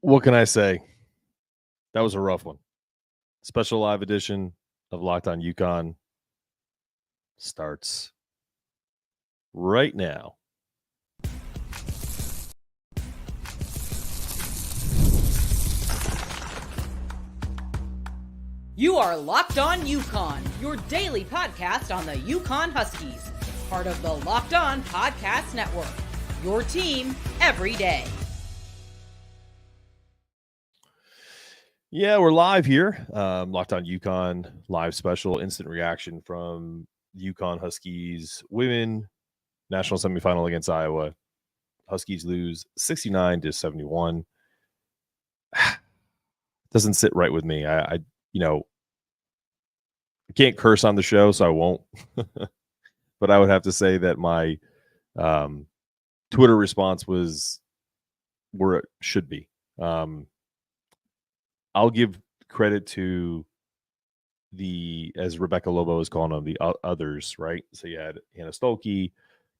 What can I say? That was a rough one. Special live edition of Locked On Uconn starts right now. You are Locked On Uconn, your daily podcast on the Uconn Huskies, part of the Locked On Podcast Network, your team every day. Yeah, we're live here. Locked On Uconn live special, instant reaction from the Uconn Huskies women national semifinal against Iowa. Huskies lose 69-71. Doesn't sit right with me. I can't curse on the show, so I won't. But I would have to say that my Twitter response was where it should be. I'll give credit to as Rebecca Lobo is calling them, the others, right? So you had Hannah Stolke,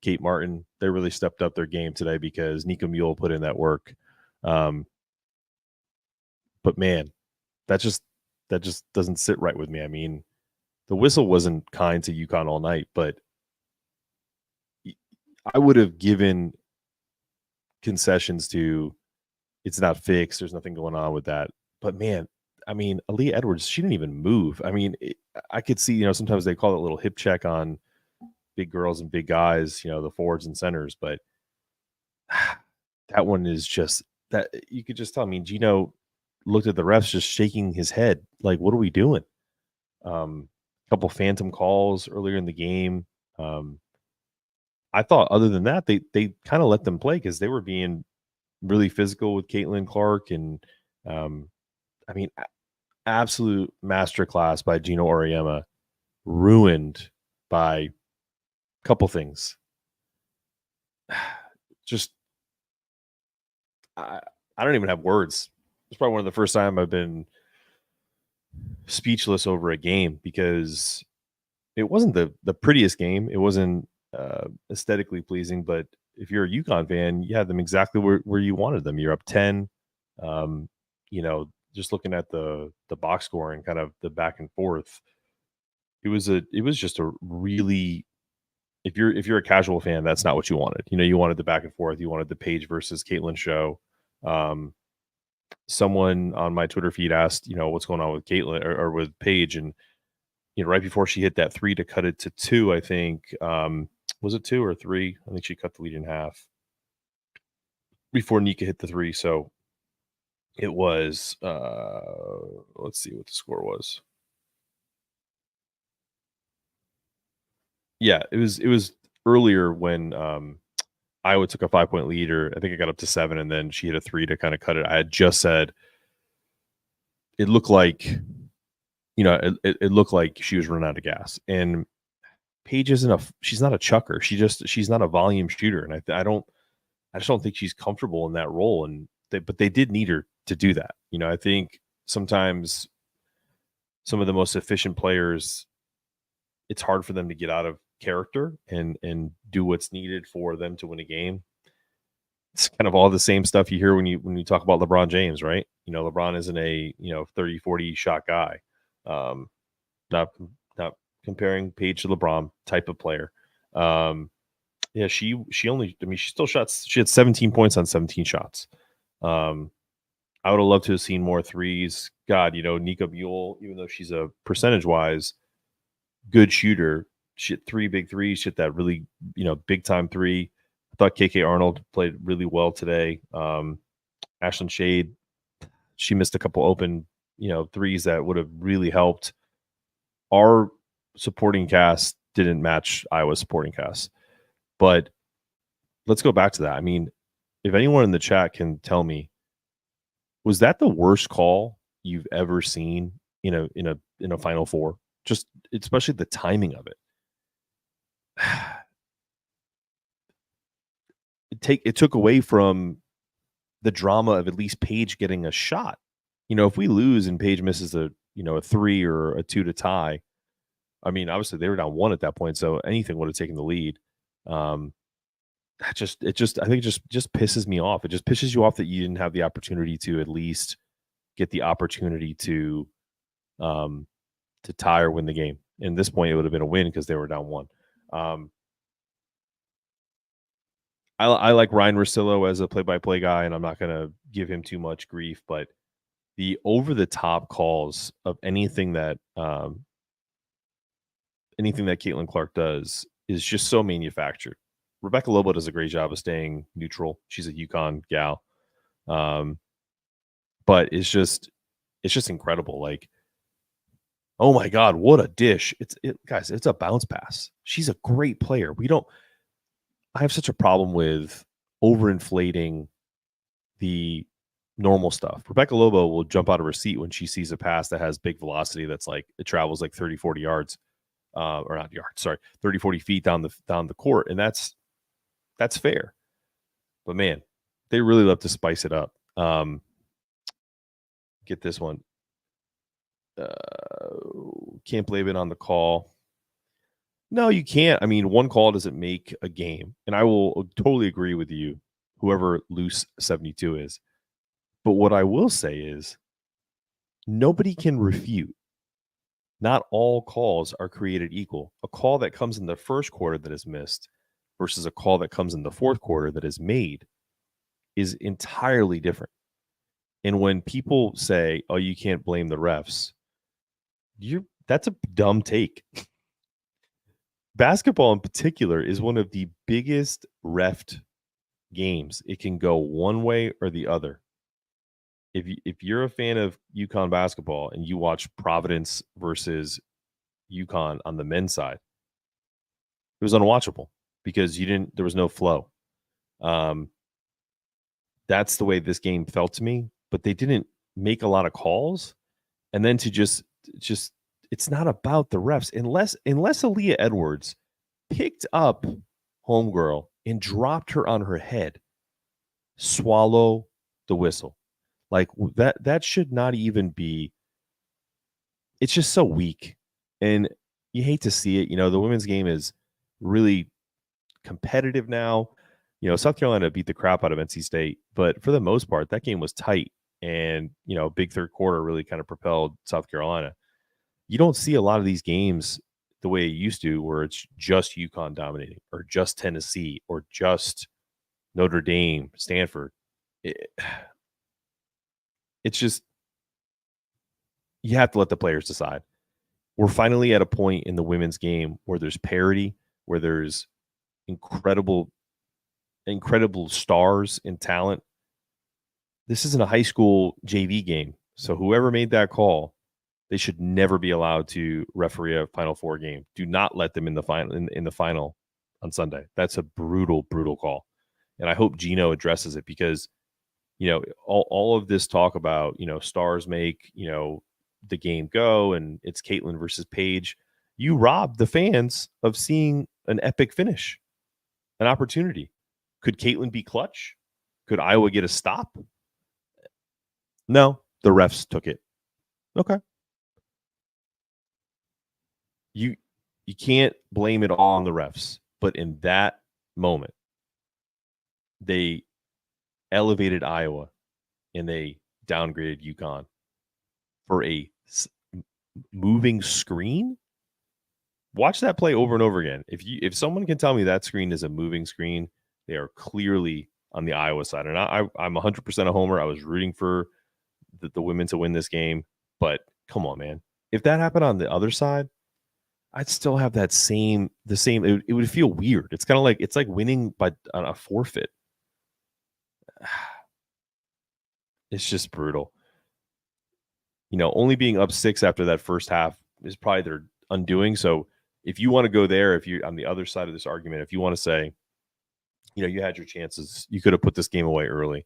Kate Martin. They really stepped up their game today because Nika Mule put in that work. But man, that just doesn't sit right with me. I mean, the whistle wasn't kind to Uconn all night, but I would have given concessions to it's not fixed. There's nothing going on with that. But man, I mean, Aaliyah Edwards, she didn't even move. I mean, I could see, sometimes they call it a little hip check on big girls and big guys, the forwards and centers, but that one is just that you could just tell. I mean, Gino looked at the refs just shaking his head. Like, what are we doing? A couple phantom calls earlier in the game. I thought other than that, they kind of let them play because they were being really physical with Caitlin Clark. And I mean, absolute masterclass by Gino Auriemma, ruined by a couple things. Just, I don't even have words. It's probably one of the first time I've been speechless over a game because it wasn't the prettiest game. It wasn't aesthetically pleasing, but if you're a Uconn fan, you had them exactly where you wanted them. You're up 10. Just looking at the box score and kind of the back and forth, it was just a really, if you're a casual fan, that's not what you wanted. You wanted the back and forth. You wanted the Paige versus Caitlin show. Someone on my Twitter feed asked, what's going on with Caitlin or with Paige, and right before she hit that 3 to cut it to 2, I think, was it 2 or 3? I think she cut the lead in half before Nika hit the 3. So it was, let's see what the score was. Yeah, it was earlier when Iowa took a 5-point lead, or I think it got up to 7, and then she hit a 3 to kind of cut it. I had just said it looked like, it looked like she was running out of gas. And Paige she's not a chucker. She's not a volume shooter, and I just don't think she's comfortable in that role. But they did need her to do that. I think sometimes some of the most efficient players, it's hard for them to get out of character and do what's needed for them to win a game. It's kind of all the same stuff you hear when you talk about LeBron James, right? LeBron isn't a 30, 40 shot guy. Not comparing Paige to LeBron type of player. Yeah, she had 17 points on 17 shots. I would have loved to have seen more threes. God, Nika Mule, even though she's a percentage-wise good shooter, she hit 3 big threes. She hit that really, big time 3. I thought KK Arnold played really well today. Ashlyn Shade, she missed a couple open, threes that would have really helped. Our supporting cast didn't match Iowa's supporting cast. But let's go back to that. I mean, if anyone in the chat can tell me, was that the worst call you've ever seen in a Final Four? Just especially the timing of it. It took away from the drama of at least Paige getting a shot. If we lose and Paige misses a 3 or a 2 to tie, I mean, obviously they were down 1 at that point, so anything would have taken the lead. I think it just pisses me off. It just pisses you off that you didn't have the opportunity to at least get the opportunity to tie or win the game. And at this point, it would have been a win because they were down 1. I like Ryan Russillo as a play-by-play guy, and I'm not going to give him too much grief, but the over-the-top calls of anything that Caitlin Clark does is just so manufactured. Rebecca Lobo does a great job of staying neutral. She's a Uconn gal. But it's just incredible. Like, oh my God, what a dish. Guys, it's a bounce pass. She's a great player. I have such a problem with overinflating the normal stuff. Rebecca Lobo will jump out of her seat when she sees a pass that has big velocity that's like it travels like 30, 40 yards. Or not yards, sorry, 30, 40 feet down the court. And that's fair. But man, they really love to spice it up. Get this one. Can't blame it on the call. No, you can't. I mean, one call doesn't make a game. And I will totally agree with you, whoever Loose 72 is. But what I will say is nobody can refute. Not all calls are created equal. A call that comes in the first quarter that is missed versus a call that comes in the fourth quarter that is made is entirely different. And when people say, "Oh, you can't blame the refs," that's a dumb take. Basketball in particular is one of the biggest refed games. It can go one way or the other. If you're a fan of UConn basketball and you watch Providence versus UConn on the men's side, it was unwatchable because there was no flow. That's the way this game felt to me, but they didn't make a lot of calls. And then to just it's not about the refs unless Aaliyah Edwards picked up homegirl and dropped her on her head. Swallow the whistle. Like that should not even be. It's just so weak, and you hate to see it. The women's game is really competitive now. South Carolina beat the crap out of NC State, but for the most part, that game was tight, and big third quarter really kind of propelled South Carolina. You don't see a lot of these games the way it used to, where it's just UConn dominating, or just Tennessee, or just Notre Dame, Stanford. It's just, you have to let the players decide. We're finally at a point in the women's game where there's parity, where there's incredible stars and talent. This isn't a high school JV game. So whoever made that call, they should never be allowed to referee a Final Four game. Do not let them in the final on Sunday. That's a brutal, brutal call. And I hope Gino addresses it because all of this talk about, stars make, the game go and it's Caitlin versus Paige. You robbed the fans of seeing an epic finish, an opportunity. Could Caitlin be clutch? Could Iowa get a stop? No, the refs took it. Okay. You can't blame it all on the refs, but in that moment, they elevated Iowa and they downgraded UConn for a moving screen. Watch that play over and over again. If someone can tell me that screen is a moving screen, they are clearly on the Iowa side. And I'm 100% a homer. I was rooting for the women to win this game, but come on, man. If that happened on the other side, I'd still have the same. It would feel weird. It's kind of like, it's like winning on a forfeit. It's just brutal. Only being up 6 after that first half is probably their undoing. So if you want to go there, if you're on the other side of this argument, if you want to say, you had your chances, you could have put this game away early.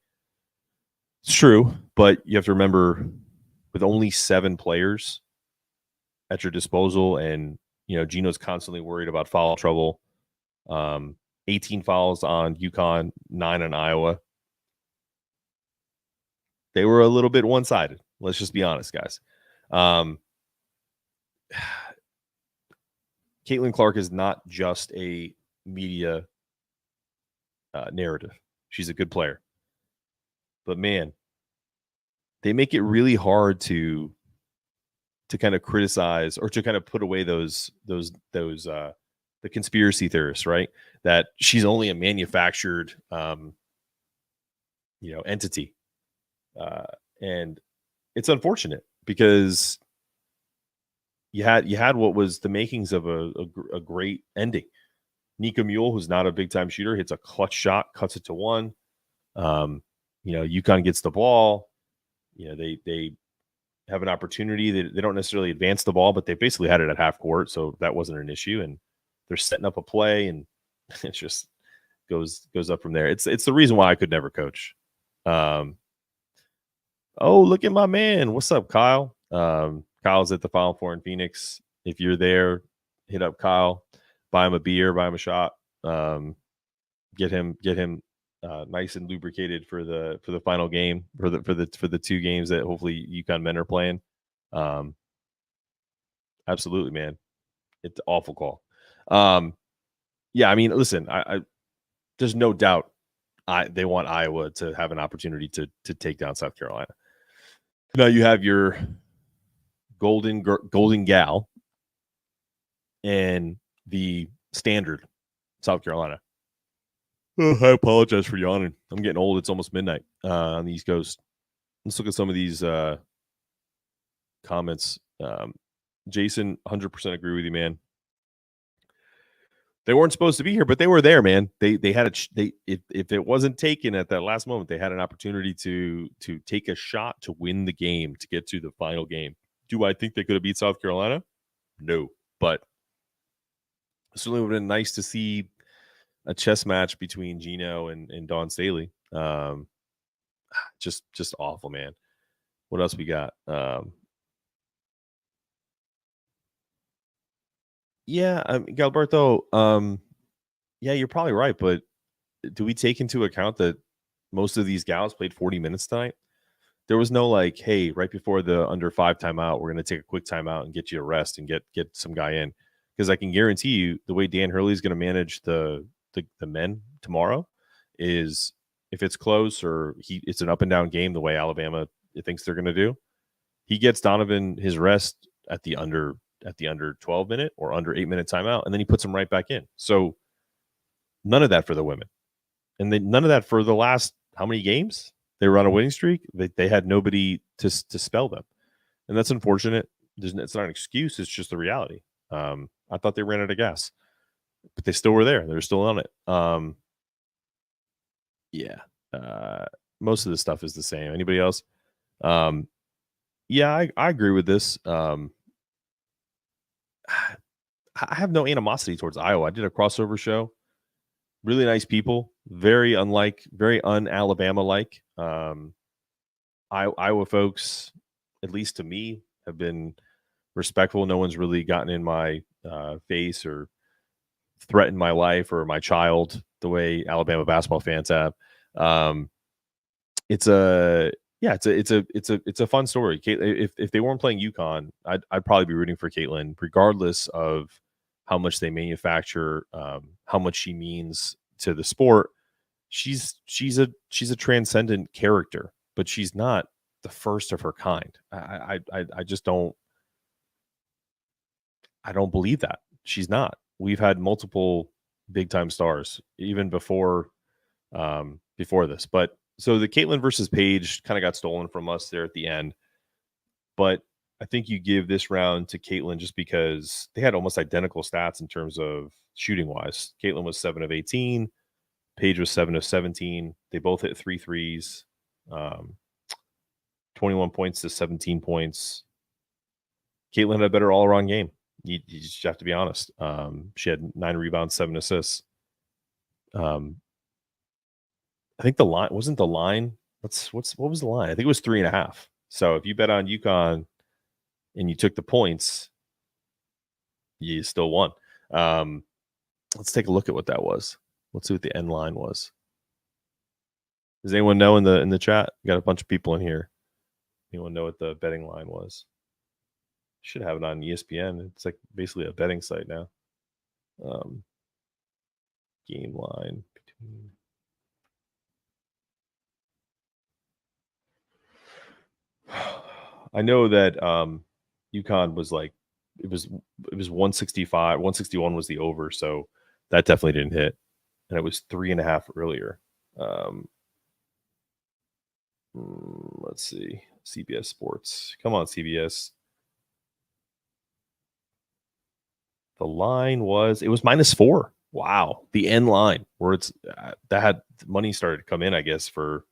It's true, but you have to remember, with only 7 players at your disposal, and Gino's constantly worried about foul trouble. 18 fouls on UConn, 9 on Iowa. They were a little bit one-sided. Let's just be honest, guys. Caitlin Clark is not just a media narrative. She's a good player. But man, they make it really hard to kind of criticize or to kind of put away those the conspiracy theorists, right? That she's only a manufactured entity. And it's unfortunate because you had what was the makings of a great ending. Nika Mule, who's not a big time shooter, hits a clutch shot, cuts it to one. Uconn gets the ball. They have an opportunity. They don't necessarily advance the ball, but they basically had it at half court, so that wasn't an issue. And they're setting up a play, and it just goes up from there. It's the reason why I could never coach. Oh, look at my man. What's up, Kyle? Kyle's at the Final Four in Phoenix. If you're there, hit up Kyle. Buy him a beer. Buy him a shot. Get him nice and lubricated for the final game for the 2 games that hopefully Uconn men are playing. Absolutely, man. It's an awful call. Yeah, I mean, listen, I there's no doubt they want Iowa to have an opportunity to take down South Carolina. Now you have your golden gal and the standard South Carolina. Oh, I apologize for yawning. I'm getting old. It's almost midnight on the East Coast. Let's look at some of these comments. Jason, 100% agree with you, man. They weren't supposed to be here, but they were there, man. They had if it wasn't taken at that last moment, they had an opportunity to take a shot to win the game, to get to the final game. Do I think they could have beat South Carolina? No, but it certainly would have been nice to see a chess match between Gino and Dawn Staley. Just awful, man. What else we got? Yeah, Galberto, yeah, you're probably right, but do we take into account that most of these gals played 40 minutes tonight? There was no like, hey, right before the under 5 timeout, we're going to take a quick timeout and get you a rest and get some guy in. Because I can guarantee you the way Dan Hurley is going to manage the men tomorrow is if it's close or it's an up and down game the way Alabama thinks they're going to do, he gets Donovan his rest at the under 12 minute or under 8 minute timeout, and then he puts him right back in. So none of that for the women, and none of that for the last how many games they were on a winning streak. They had nobody to spell them, and that's unfortunate. It's not an excuse; it's just the reality. I thought they ran out of gas, but they still were there. They're still on it. Most of the stuff is the same. Anybody else? Yeah, I agree with this. I have no animosity towards Iowa. I did a crossover show. Really nice people. Very un-Alabama like. Iowa folks, at least to me, have been respectful. No one's really gotten in my face or threatened my life or my child the way Alabama basketball fans have. It's a fun story. If they weren't playing UConn, I'd probably be rooting for Caitlin, regardless of how much they manufacture, how much she means to the sport. She's a transcendent character, but she's not the first of her kind. I just don't. I don't believe that. She's not. We've had multiple big time stars even before this. But so the Caitlin versus Paige kind of got stolen from us there at the end. But I think you give this round to Caitlin just because they had almost identical stats in terms of shooting wise. Caitlin was 7 of 18. Paige was 7 of 17. They both hit 3 threes. 21 points to 17 points. Caitlin had a better all around game. You just have to be honest. She had 9 rebounds, 7 assists. I think the line wasn't the line. What was the line? I think it was 3.5. So if you bet on UConn and you took the points, you still won. Let's take a look at what that was. Let's see what the end line was. Does anyone know in the chat? We got a bunch of people in here. Anyone know what the betting line was? Should have it on ESPN. It's like basically a betting site now. Game line between I know that UConn was like it was 165, 161 was the over, so that definitely didn't hit, and it was 3.5 earlier. Um, let's see, CBS Sports. Come on, CBS. The line was -4. Wow, the end line where it's that had money started to come in, I guess, for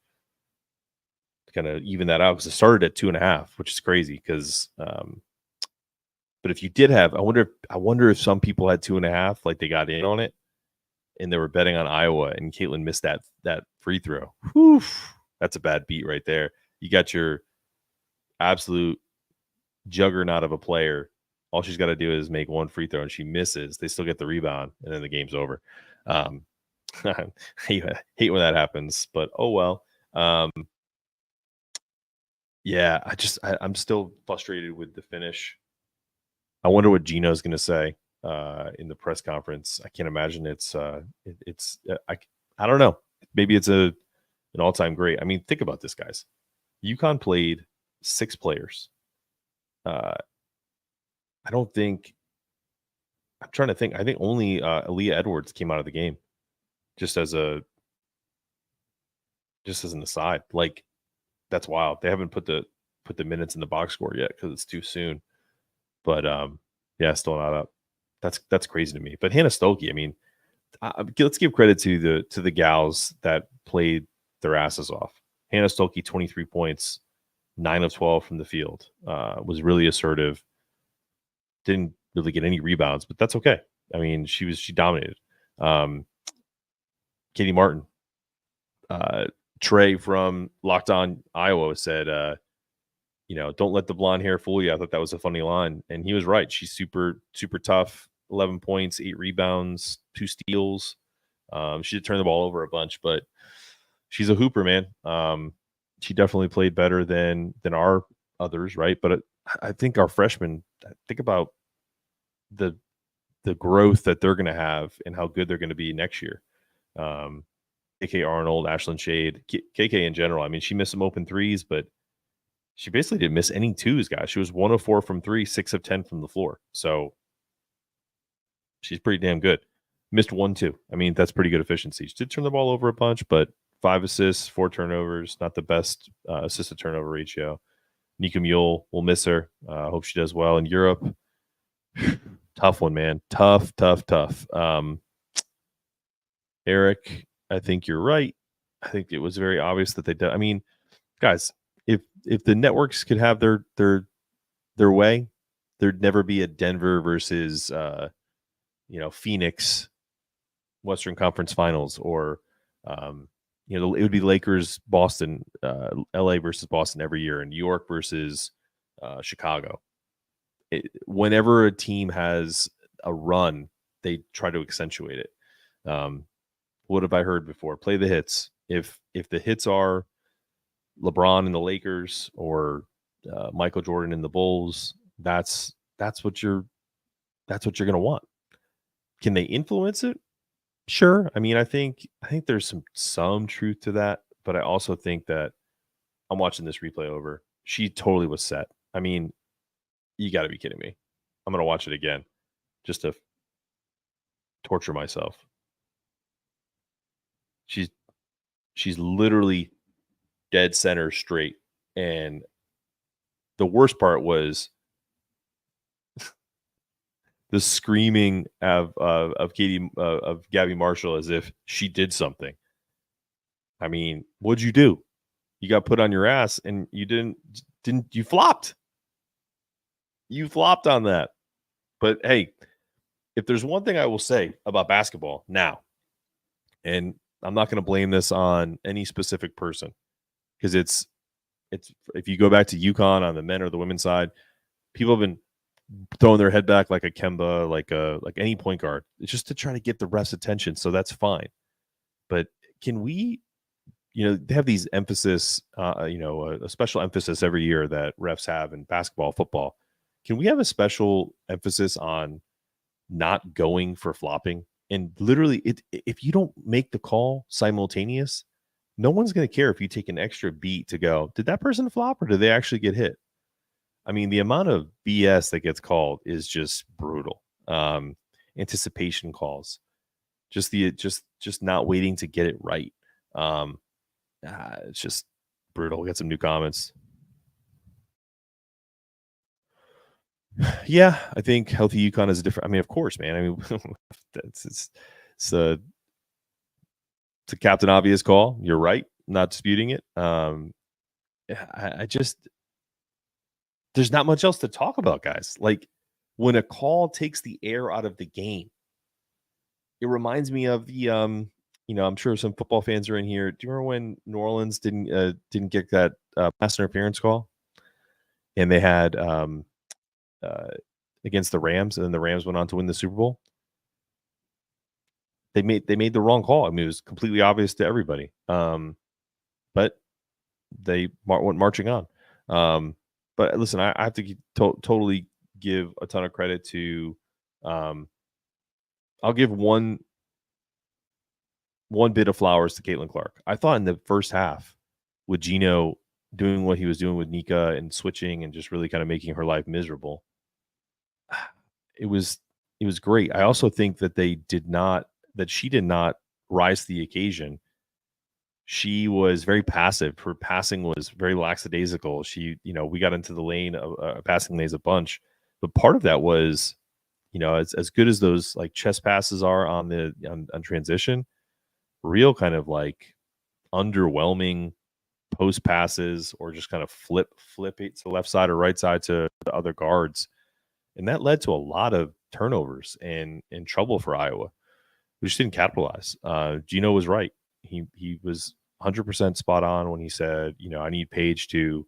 to kind of even that out because it started at 2.5, which is crazy. Because, but if you did have, I wonder if some people had 2.5, like they got in on it, and they were betting on Iowa, and Caitlin missed that free throw. Whew, that's a bad beat right there. You got your absolute juggernaut of a player. All she's got to do is make one free throw, and she misses. They still get the rebound, and then the game's over. I hate when that happens, but oh well. Yeah, I'm still frustrated with the finish. I wonder what Gino's going to say in the press conference. I can't imagine I don't know. Maybe it's an all-time great. I mean, think about this, guys. UConn played 6 players. I don't think I'm trying to think. I think only Aaliyah Edwards came out of the game just as an aside. Like, that's wild. They haven't put the minutes in the box score yet because it's too soon. But yeah, still not up. That's crazy to me. But Hannah Stolke, I mean, let's give credit to the gals that played their asses off. Hannah Stolke, 23 points, 9 of 12 from the field, was really assertive. Didn't really get any rebounds, but that's okay. I mean, she dominated. Katie Martin, Trey from Locked On Iowa said, don't let the blonde hair fool you. I thought that was a funny line, and he was right. She's super, super tough. 11 points, 8 rebounds, 2 steals. She did turn the ball over a bunch, but she's a hooper, man. She definitely played better than our others, right? But I think our freshmen, think about the growth that they're going to have and how good they're going to be next year. KK Arnold, Ashlyn Shade, KK in general. I mean, she missed some open threes, but she basically didn't miss any twos, guys. She was 1 of 4 from 3, 6 of 10 from the floor. So she's pretty damn good. Missed 1, 2. I mean, that's pretty good efficiency. She did turn the ball over a bunch, but 5 assists, 4 turnovers, not the best assist to turnover ratio. Nika Mule, we'll miss her. Hope she does well in Europe. Tough one, man. Tough. Eric, I think you're right. I think it was very obvious that they did. I mean, guys, if the networks could have their way, there'd never be a Denver versus Phoenix Western Conference Finals, or it would be Lakers, Boston, LA versus Boston every year, and New York versus Chicago. Whenever a team has a run, they try to accentuate it. What have I heard before? Play the hits. If the hits are LeBron and the Lakers, or Michael Jordan and the Bulls, that's what you're going to want. Can they influence it? Sure. I mean, I think there's some truth to that, but I also think that I'm watching this replay over. She totally was set. I mean, you got to be kidding me. I'm going to watch it again just to torture myself. She's literally dead center straight, and the worst part was the screaming of Gabby Marshall as if she did something. I mean, what'd you do? You got put on your ass, and you didn't you flopped. You flopped on that. But hey, if there's one thing I will say about basketball now, and I'm not going to blame this on any specific person, because it's if you go back to UConn on the men or the women's side, people have been throwing their head back like a Kemba, like any point guard. It's just to try to get the refs' attention, so that's fine. But can we, they have these emphasis, a special emphasis every year that refs have in basketball, football. Can we have a special emphasis on not going for flopping? And literally, if you don't make the call simultaneous, no one's going to care if you take an extra beat to go, did that person flop or did they actually get hit? I mean, the amount of BS that gets called is just brutal. Anticipation calls, just not waiting to get it right. It's just brutal. We got some new comments. Yeah, I think healthy Uconn is a different. I mean, of course, man. I mean, it's a Captain Obvious call. You're right. Not disputing it. I just there's not much else to talk about, guys. Like when a call takes the air out of the game, it reminds me of the I'm sure some football fans are in here. Do you remember when New Orleans didn't get that pass interference call, and they had against the Rams, and then the Rams went on to win the Super Bowl? They made the wrong call. I mean, it was completely obvious to everybody. But they went marching on. But listen, I have to totally give a ton of credit to. I'll give one bit of flowers to Caitlin Clark. I thought in the first half, with Gino doing what he was doing with Nika and switching and just really kind of making her life miserable, it was great. I also think that she did not rise to the occasion. She was very passive. Her passing was very lackadaisical. We got into the lane of passing lanes a bunch, but part of that was, as good as those like chest passes are on transition, real kind of like underwhelming post passes or just kind of flip it to the left side or right side to the other guards. And that led to a lot of turnovers and trouble for Iowa. We just didn't capitalize. Gino was right. He was 100% spot on when he said, I need Paige to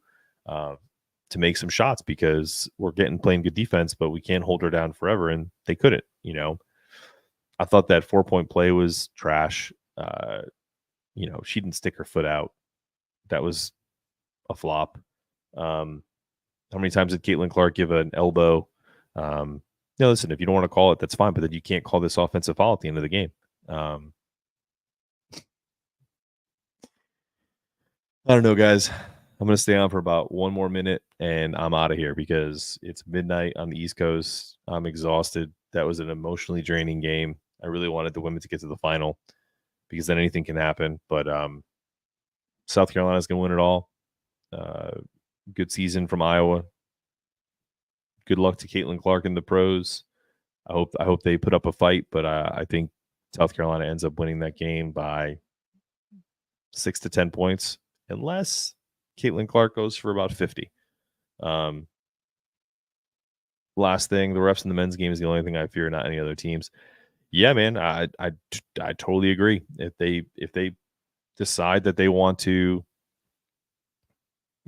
make some shots because we're playing good defense, but we can't hold her down forever. And they couldn't. I thought that 4-point play was trash. She didn't stick her foot out. That was a flop. How many times did Caitlin Clark give an elbow? Listen, if you don't want to call it, that's fine, but then you can't call this offensive foul at the end of the game. I don't know, guys. I'm going to stay on for about one more minute and I'm out of here because it's midnight on the East Coast. I'm exhausted. That was an emotionally draining game. I really wanted the women to get to the final because then anything can happen. But South Carolina's going to win it all. Good season from Iowa. Good luck to Caitlin Clark in the pros. I hope they put up a fight, but I think South Carolina ends up winning that game by 6 to 10 points, unless Caitlin Clark goes for about 50. Last thing, the refs in the men's game is the only thing I fear, not any other teams. Yeah, man, I totally agree. If they decide that they want to,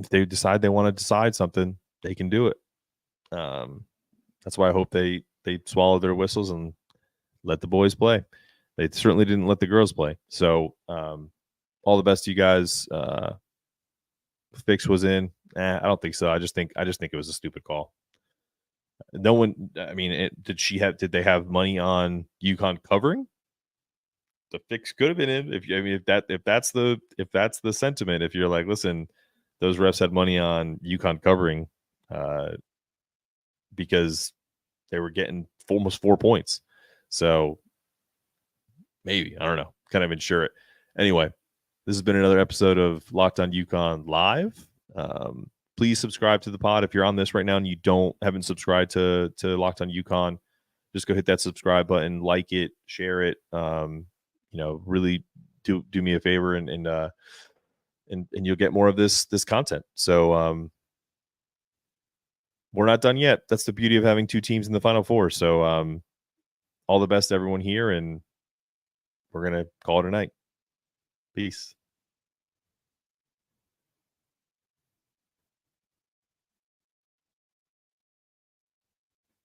decide something, they can do it. That's why I hope they swallow their whistles and let the boys play. They certainly didn't let the girls play. So all the best to you guys. Fix was in. I don't think so. I just think it was a stupid call. No one. I mean, did they have money on Uconn covering? The fix could have been in. If that's the sentiment. If you're like, listen, those refs had money on Uconn covering, because they were getting almost 4 points. So maybe, I don't know, kind of ensure it. Anyway, this has been another episode of Locked on Uconn Live. Please subscribe to the pod. If you're on this right now and you haven't subscribed to Locked on Uconn, just go hit that subscribe button, like it, share it. Really do me a favor and you'll get more of this content. So we're not done yet. That's the beauty of having two teams in the Final Four. So all the best to everyone here, and we're going to call it a night. Peace.